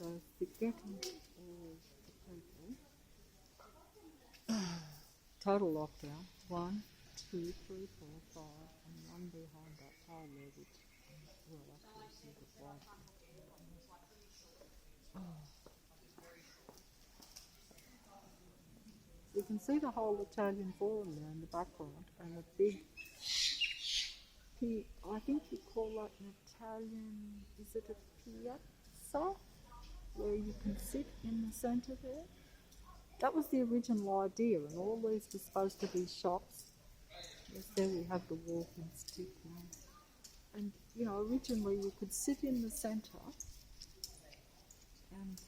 So forgetting all the people. Total lockdown. 1, 2, 3, 4, 5, and one behind that pole there, which will actually see the blood. You can see the whole Italian Forum there in the background, and a big, I think you call that an Italian, is it a piazza, where you can sit in the centre there? That was the original idea, and all these were supposed to be shops. Yes, there we have the walking stick now. And, you know, originally you could sit in the centre and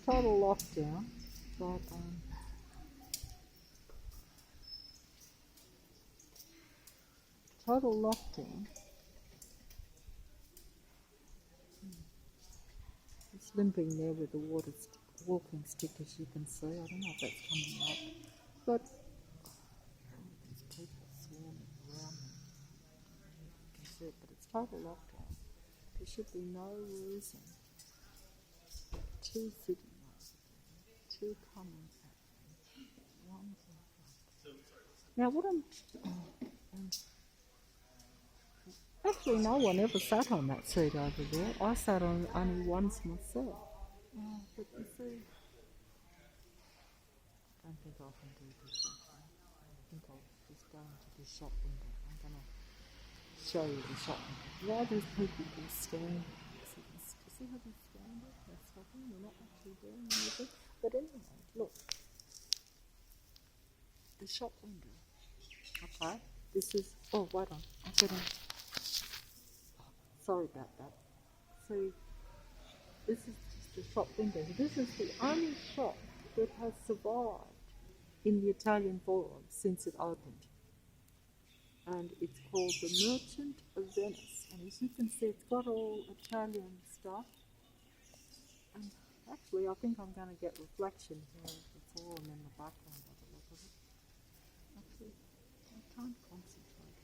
total lockdown, but total lockdown. It's limping there with the walking stick, as you can see. I don't know if that's coming up, but these people swarming around me. You can see it, but it's total lockdown. There should be no reason. 2 sitting over there, 2 coming at me, 1 in front. Now what actually no one ever sat on that seat over there. I sat on it only once myself. But you see, I don't think I can do this. I think I'll just go into the shop window. I'm going to show you the shop window. Why these people just standing? See how they're standing? They're stopping. They're not actually doing anything. But anyway, look. The shop window. Okay. This is. Oh, wait on. I've got to. Sorry about that. See, this is just the shop window. This is the only shop that has survived in the Italian Forum since it opened. And it's called the Merchant of Venice. And as you can see, it's got all Italian stuff. And actually, I think I'm going to get reflection here of the forum in the background by the look of it. Actually, I can't concentrate.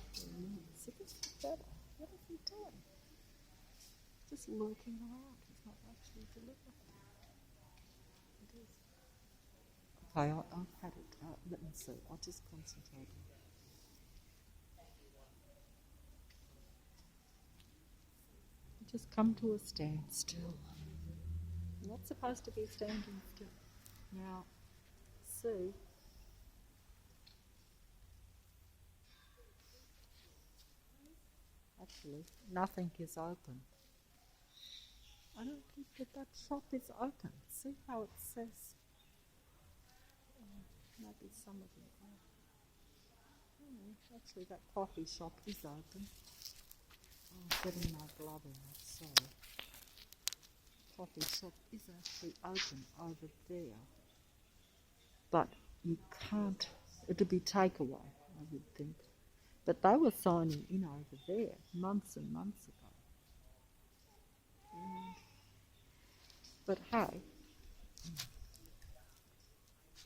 Actually, see, this is better. What is he doing? He's just lurking around. He's not actually delivering. It is. Okay, I've had it. Let me see. I'll just concentrate. Just come to a standstill. You're not supposed to be standing still. Now, see. Actually, nothing is open. I don't think that shop is open. See how it says. Maybe some of them are. Actually, that coffee shop is open. I'm getting my glove in it, sorry. Coffee shop is actually open over there. But you can't, it'll be takeaway, I would think. But they were signing in over there months and months ago. But hey,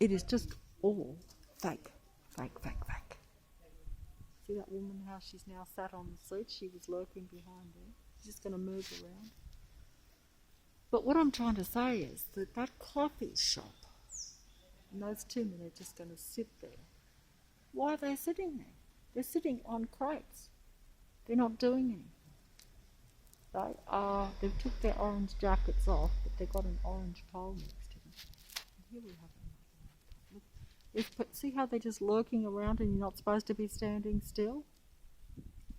it is just all fake, fake, fake, fake. See that woman, how she's now sat on the seat? She was lurking behind there. She's just going to move around. But what I'm trying to say is that that coffee shop, and those 2 men are just going to sit there. Why are they sitting there? They're sitting on crates. They're not doing anything. They've took their orange jackets off, but they've got an orange pole next to them. And here we have another. Look, see how they're just lurking around and you're not supposed to be standing still?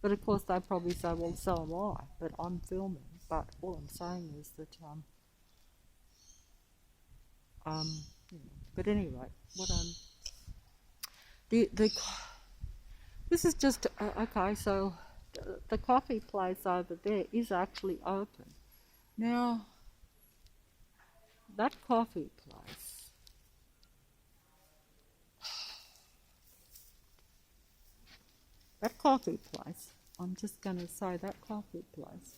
But of course they probably say, well, so am I, but I'm filming. But all I'm saying is that, but anyway, this is just, okay, so the coffee place over there is actually open. Now, that coffee place, I'm just going to say that coffee place,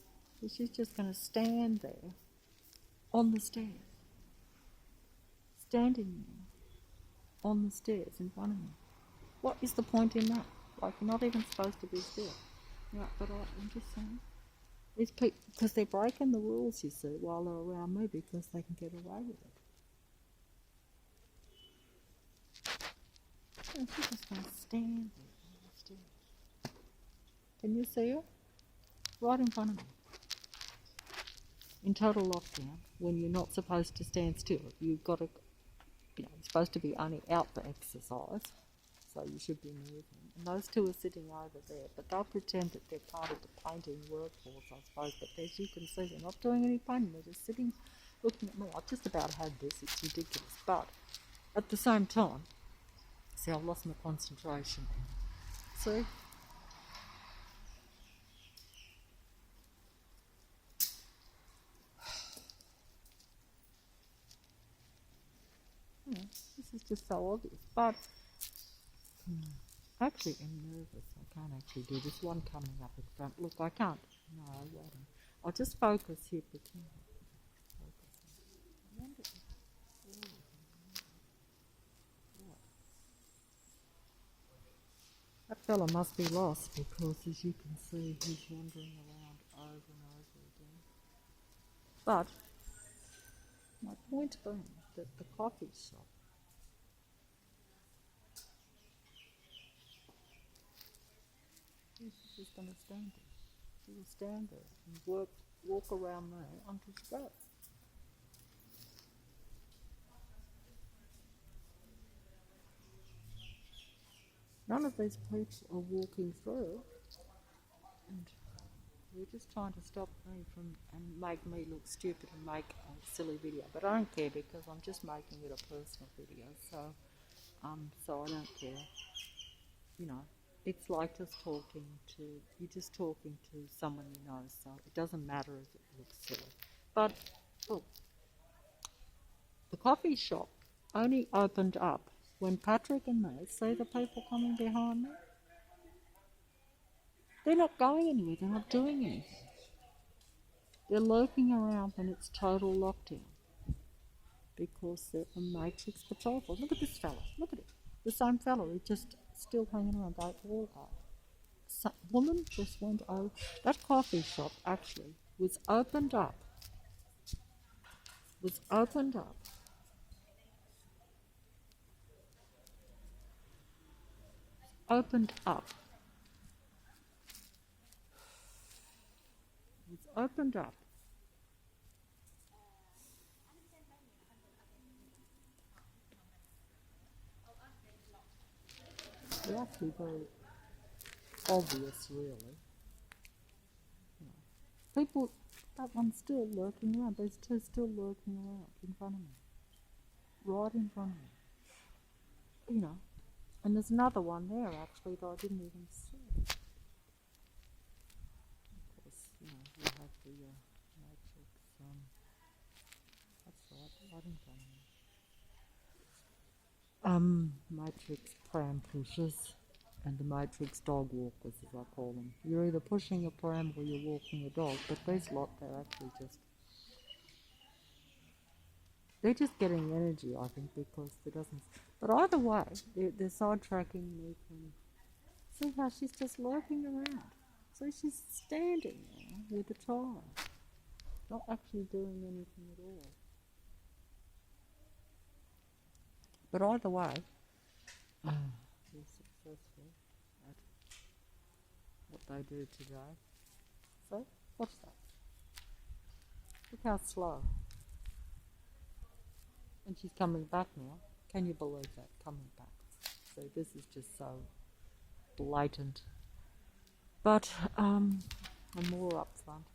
she's just going to stand there on the stairs. Standing there on the stairs in front of me. What is the point in that? Like, you're not even supposed to be still. Yeah, but I'm just saying. These people, because they're breaking the rules, you see, while they're around me because they can get away with it. And she's just going to stand there still. Can you see her? Right in front of me. In total lockdown, when you're not supposed to stand still, you've got to, you're supposed to be only out for exercise, so you should be moving. And those two are sitting over there, but they'll pretend that they're part of the painting workforce, I suppose, but as you can see, they're not doing any painting, they're just sitting looking at me. I've just about had this, it's ridiculous, but at the same time, see, I've lost my concentration. See? Yeah, this is just so obvious, but actually I'm nervous. I can't actually do this one coming up in front. Look, I can't. No, wait. I'll just focus here. Pretend. Focus. I wonder if, what? That fella must be lost because, as you can see, he's wandering around over and over again. But my point being that the coffee shop, she's just going to stand there. She will stand there and walk around there until she goes. None of these people are walking through, and they're just trying to stop me from and make me look stupid and make a silly video. But I don't care because I'm just making it a personal video, so I don't care. You know, it's like you're just talking to someone you know, so it doesn't matter if it looks silly. But look, the coffee shop only opened up when Patrick and me see the people coming behind me. They're not going anywhere, they're not doing anything. They're lurking around when it's total lockdown because they're a matrix patrol force. Look at this fella, look at it. The same fella, he's just still hanging around. They all are. Some woman just went over. That coffee shop actually was opened up. Was opened up. Opened up. Was opened up. They're actually very obvious, really. You know. People, that one's still lurking around. There's two still lurking around in front of me. Right in front of me. You know. And there's another one there actually that I didn't even see. Of course, you know, we have the matrix, that's right in front of me. Matrix pram pushers and the matrix dog walkers, as I call them. You're either pushing a pram or you're walking a dog, but these lot, they're actually they're just getting energy, I think, because there doesn't. But either way, they're sidetracking me from. See how she's just lurking around. So she's standing there with a tire, not actually doing anything at all. But either way, they're successful at what they do today. So, what's that? Look how slow. And she's coming back now. Can you believe that? Coming back. So this is just so blatant. But I'm more up front.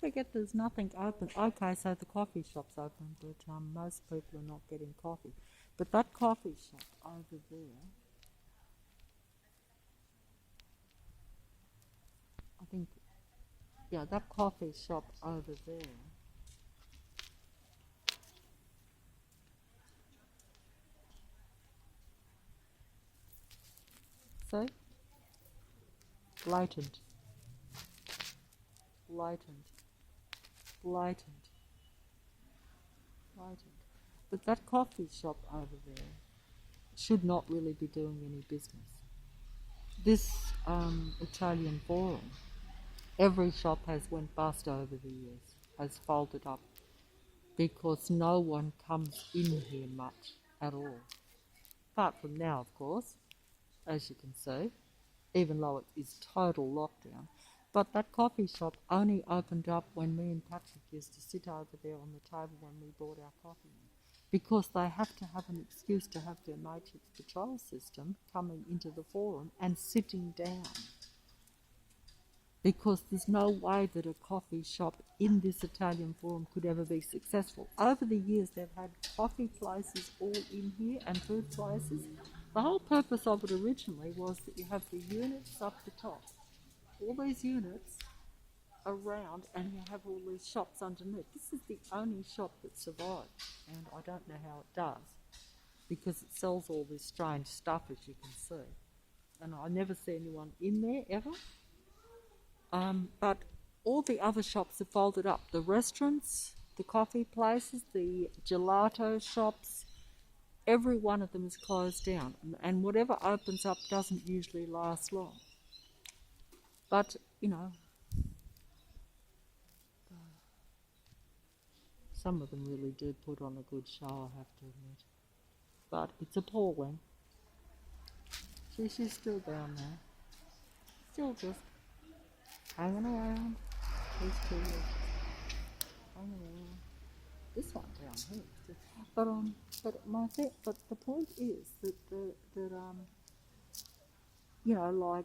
Forget there's nothing open. Okay, so the coffee shop's open, but most people are not getting coffee. But that coffee shop over there, I think, yeah, that coffee shop over there. See? Blatant. Blatant. Blatant. Blatant. But that coffee shop over there should not really be doing any business. this Italian forum, every shop has went bust over the years, has folded up, because no one comes in here much at all. Apart from now, of course, as you can see, even though it is total lockdown. But that coffee shop only opened up when me and Patrick used to sit over there on the table when we bought our coffee in. Because they have to have an excuse to have their matrix patrol system coming into the forum and sitting down. Because there's no way that a coffee shop in this Italian forum could ever be successful. Over the years, they've had coffee places all in here and food places. The whole purpose of it originally was that you have the units up the top, all these units around, and you have all these shops underneath. This is the only shop that survived, and I don't know how it does, because it sells all this strange stuff, as you can see. And I never see anyone in there ever. But all the other shops are folded up. The restaurants, the coffee places, the gelato shops, every one of them is closed down. And whatever opens up doesn't usually last long. But, you know, some of them really do put on a good show, I have to admit. But it's appalling. She's still down there. Still just hanging around. These two hanging around. This one down here. But the point is that you know, like,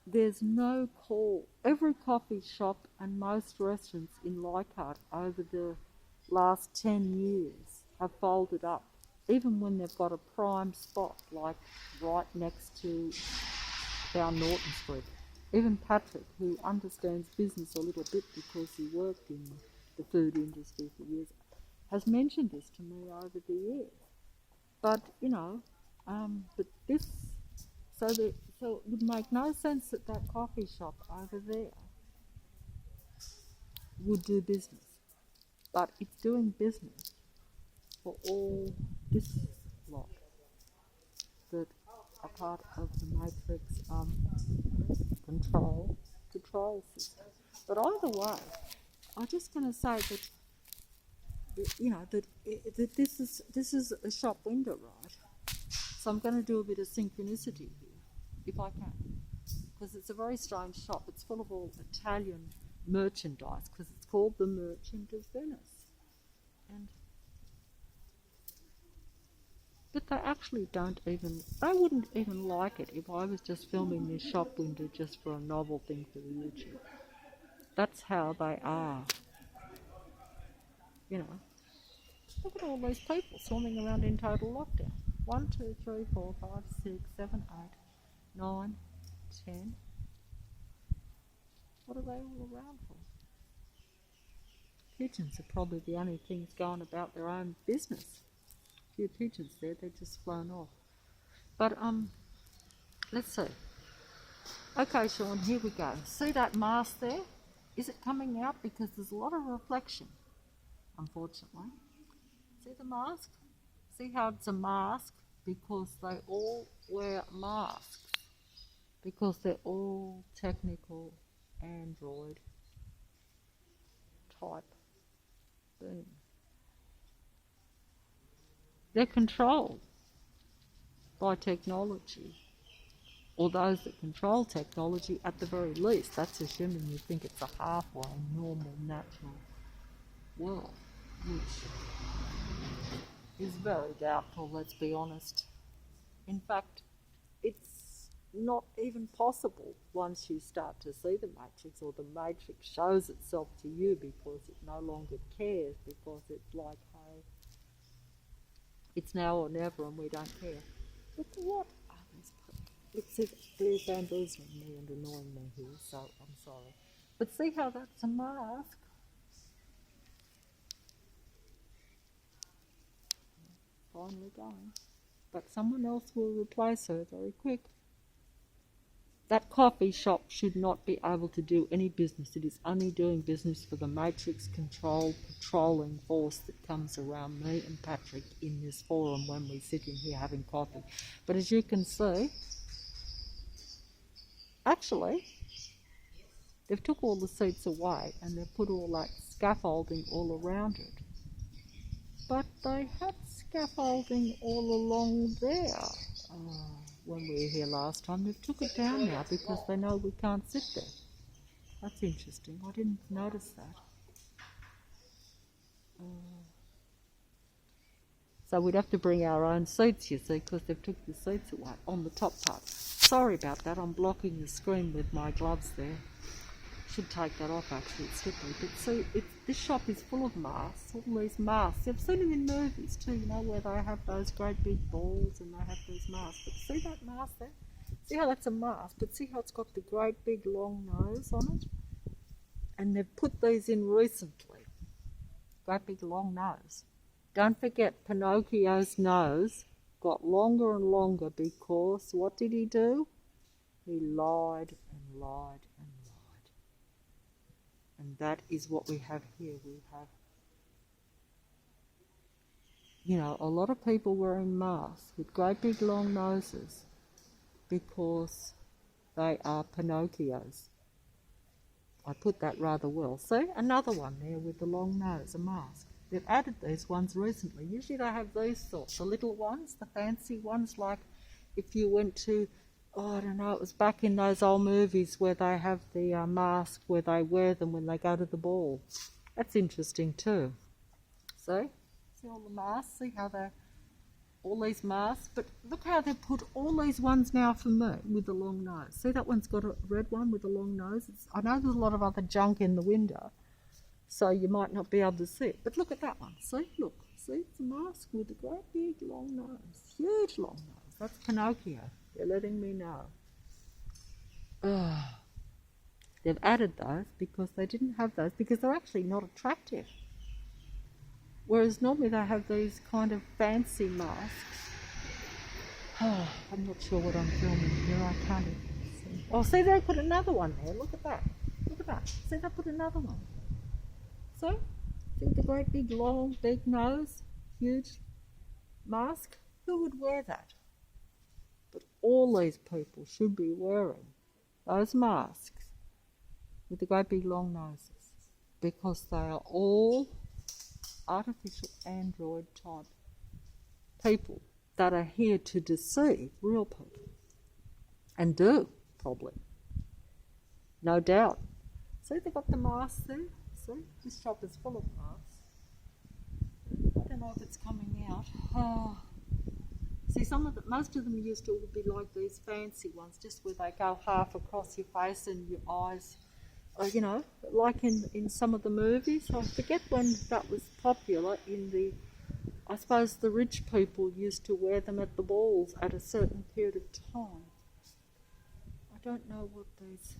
there's no call. Every coffee shop and most restaurants in Leichhardt over the last 10 years have folded up, even when they've got a prime spot, like right next to down Norton Street. Even Patrick, who understands business a little bit because he worked in the food industry for years, has mentioned this to me over the years. But, you know, but this, so it would make no sense that that coffee shop over there would do business. But it's doing business for all this lot that are part of the matrix control system. But either way, I'm just going to say that, you know, that this is a shop window, right? So I'm going to do a bit of synchronicity here, if I can, because it's a very strange shop. It's full of all Italian merchandise, because it's called the Merchant of Venice, but they actually they wouldn't even like it if I was just filming this shop window just for a novel thing for the YouTube. That's how they are. You know, look at all these people swarming around in total lockdown. 1, 2, 3, 4, 5, 6, 7, 8, 9, 10. What are they all around for? Pigeons are probably the only things going about their own business. A few pigeons there, they've just flown off. But let's see. Okay, Sean, here we go. See that mask there? Is it coming out? Because there's a lot of reflection, unfortunately. See the mask? See how it's a mask? Because they all wear masks. Because they're all technical Android type thing. They're controlled by technology, or those that control technology at the very least. That's assuming you think it's a halfway normal, natural world, which is very doubtful, let's be honest. In fact, it's not even possible once you start to see the Matrix, or the Matrix shows itself to you, because it no longer cares, because it's like, hey, it's now or never and we don't care. Look what these people. Look, see, they're bamboozling me and annoying me here, so I'm sorry. But see how that's a mask? Finally going. But someone else will replace her very quick. That coffee shop should not be able to do any business. It is only doing business for the matrix control patrolling force that comes around me and Patrick in this forum when we sit in here having coffee. But as you can see, Actually, they've took all the seats away and they've put all that scaffolding all around it. But they had scaffolding all along there. When we were here last time, they've took it down now because they know we can't sit there. That's interesting. I didn't notice that. So we'd have to bring our own seats, you see, because they've took the seats away on the top part. Sorry about that. I'm blocking the screen with my gloves there. Should take that off actually, it's slippery. But see, this shop is full of masks, all these masks. You've seen them in movies too, you know, where they have those great big balls and they have those masks. But see that mask there? See how that's a mask, but see how it's got the great big long nose on it? And they've put these in recently. Great big long nose. Don't forget, Pinocchio's nose got longer and longer because what did he do? He lied and lied and lied. And that is what we have here. We have, you know, a lot of people wearing masks with great big long noses because they are Pinocchios. I put that rather well. See, another one there with the long nose, a mask. They've added these ones recently. Usually they have these sorts, the little ones, the fancy ones, like if you went to, oh, I don't know, it was back in those old movies where they have the mask where they wear them when they go to the ball. That's interesting too. See all the masks, see how they're, all these masks, but look how they put all these ones now for me with the long nose. See, that one's got a red one with a long nose. I know there's a lot of other junk in the window, so you might not be able to see it. But look at that one. See, look. See, it's a mask with a great big long nose. Huge long nose. That's Pinocchio. They're letting me know. They've added those because they didn't have those, because they're actually not attractive. Whereas normally they have these kind of fancy masks. I'm not sure what I'm filming here. I can't even see. Oh, see, they put another one there. Look at that. Look at that. See, they put another one. So, think the great big long big nose, huge mask. Who would wear that? But all these people should be wearing those masks with the great big long noses, because they are all artificial android type people that are here to deceive real people, and do, probably. No doubt. See, they've got the masks there. See, this shop is full of masks. I don't know if it's coming out. See, most of them used to be like these fancy ones, just where they go half across your face and your eyes, you know, like in some of the movies. I forget when that was popular in the, I suppose the rich people used to wear them at the balls at a certain period of time. I don't know what these,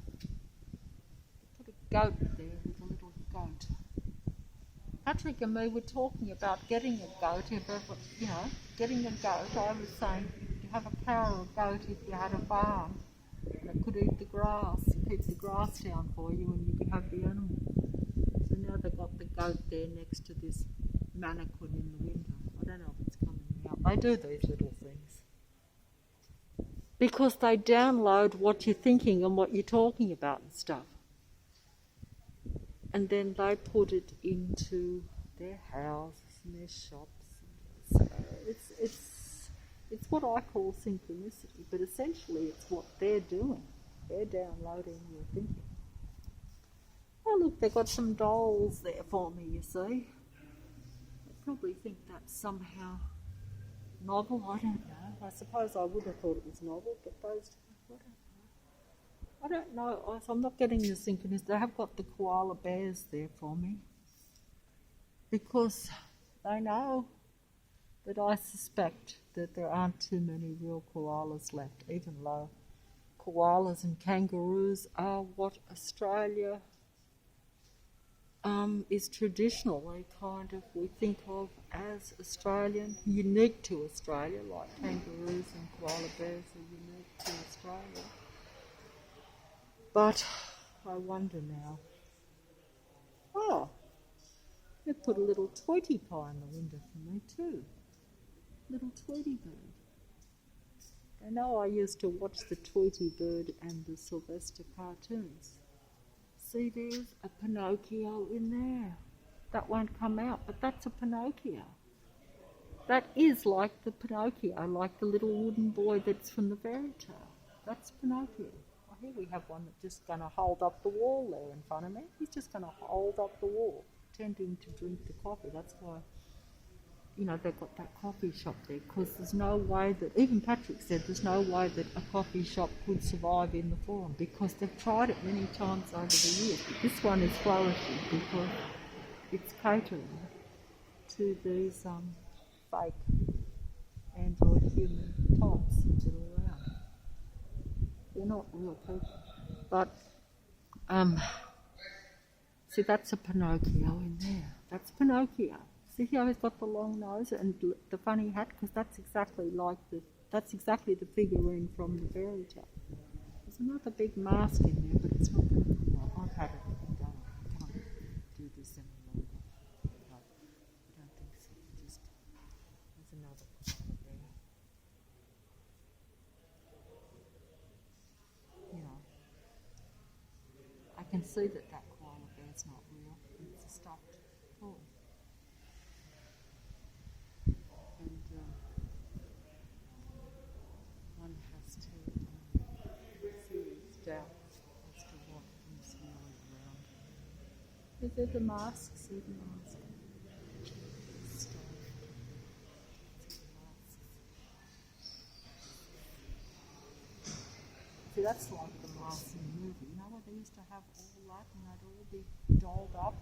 put a goat there with a little goat. Patrick and me were talking about getting a goat, you know, getting a goat. I was saying you have a cow or a goat if you had a farm that could eat the grass, keep the grass down for you, and you could have the animal. So now they've got the goat there next to this mannequin in the window. I don't know if it's coming out. They do these little things because they download what you're thinking and what you're talking about and stuff. And then they put it into their houses and their shops. So it's what I call synchronicity, but essentially it's what they're doing. They're downloading your thinking. Oh look, they've got some dolls there for me, you see. I probably think that's somehow novel, I don't know. I suppose I would have thought it was novel, but those, I don't know. I'm not getting the synchronicity. They have got the koala bears there for me because they know that I suspect that there aren't too many real koalas left, even though koalas and kangaroos are what Australia is traditionally kind of, we think of as Australian, unique to Australia, like kangaroos and koala bears are unique to Australia. But I wonder now. Oh, they put a little Tweety pie in the window for me too. Little Tweety bird. I know I used to watch the Tweety Bird and the Sylvester cartoons. See, there's a Pinocchio in there. That won't come out, but that's a Pinocchio. That is like the Pinocchio, like the little wooden boy that's from the fairy tale. That's Pinocchio. Well, here we have one that's just going to hold up the wall there in front of me. He's just going to hold up the wall, pretending to drink the coffee. That's why, you know, they've got that coffee shop there, because there's no way that, even Patrick said, there's no way that a coffee shop could survive in the Forum, because they've tried it many times over the years. But this one is flourishing because it's catering to these fake android human types that are around. They're not real people. But, see, that's a Pinocchio in there. That's Pinocchio. See how he's got the long nose and the funny hat? Because that's exactly the figurine from the fairy tale. There's another big mask in there, but it's not going to come out. I've had it done. I can't do this any longer. No, I don't think so. Just, there's another koala there. You know, I can see that koala bear's not real. It's a stuffed toy. And one has to serious doubts as to what is really around. Is it the mask? See the mask? See, that's like the mask in the movie. You know where they used to have all that and they'd all be dolled up?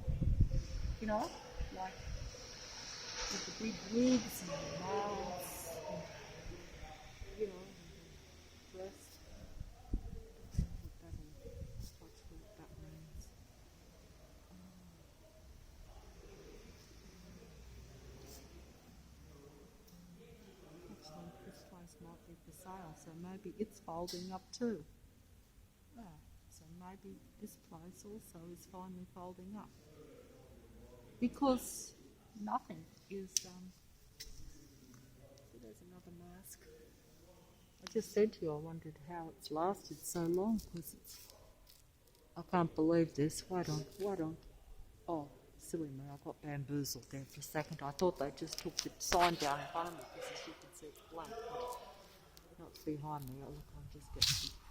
You know? Like with the big wigs and the mouths and, you know, the dress. What's what that means. Actually, this place might be for sale, so maybe it's folding up too. Yeah, so maybe this place also is finally folding up. Because nothing is, see, there's another mask. I just said to you, I wondered how it's lasted so long, because I can't believe this. Wait on. Oh, silly me, I got bamboozled there for a second. I thought they just took the sign down in front of me, because as you can see it's blank. But it's behind me. Oh, look, I'm just getting